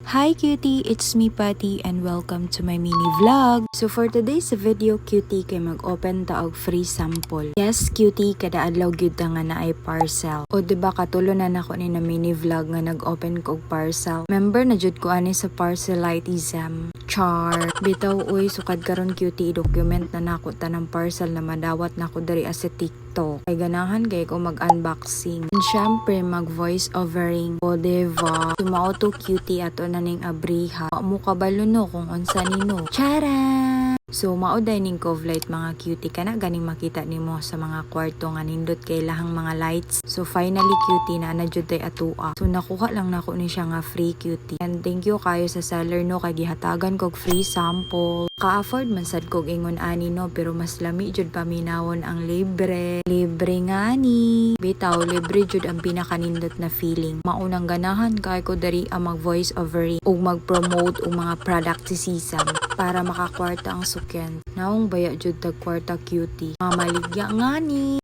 Hi cutie, it's me Patty and welcome to my mini vlog. So for today's video cutie kay mag-open ta og free sample. Yes cutie, kada adlaw gyud ta nga naay parcel. O diba katulo na nako ni na mini vlog nga nag-open ko og parcel. Member na jud ko ani sa parcelitism. Char. Bitaw uy sukad karon cutie document na nako tanang parcel na madawat nako diri as sa TikTok. Kay ganahan kay ko mag-unboxing. And syempre mag-voice overing. O diba? Sumao to cutie ato na ning abriha. Mo kabalo no kung unsa nino. Charan! So mao dining cove light mga cutie kana ganing makita nimo sa mga kwarto nga nindot kay lahang mga lights. So finally cutie na jud tay atua. So nakuha lang nako ni siya nga free cutie. And thank you kayo sa seller no kay gihatagan kog free sample. Ka-afford man sad kog ingon ani no pero mas lami jud paminawon ang libre. Libre ngani. Bitaw libre jud ang pinakanindot na feeling. Maunang ganahan kay ko diri ang mag voice overing ug mag-promote og mga product si Sisam para makakwarta ang sukyan. Naong baya jud tag kwarta cutie. Mamaligya ngani.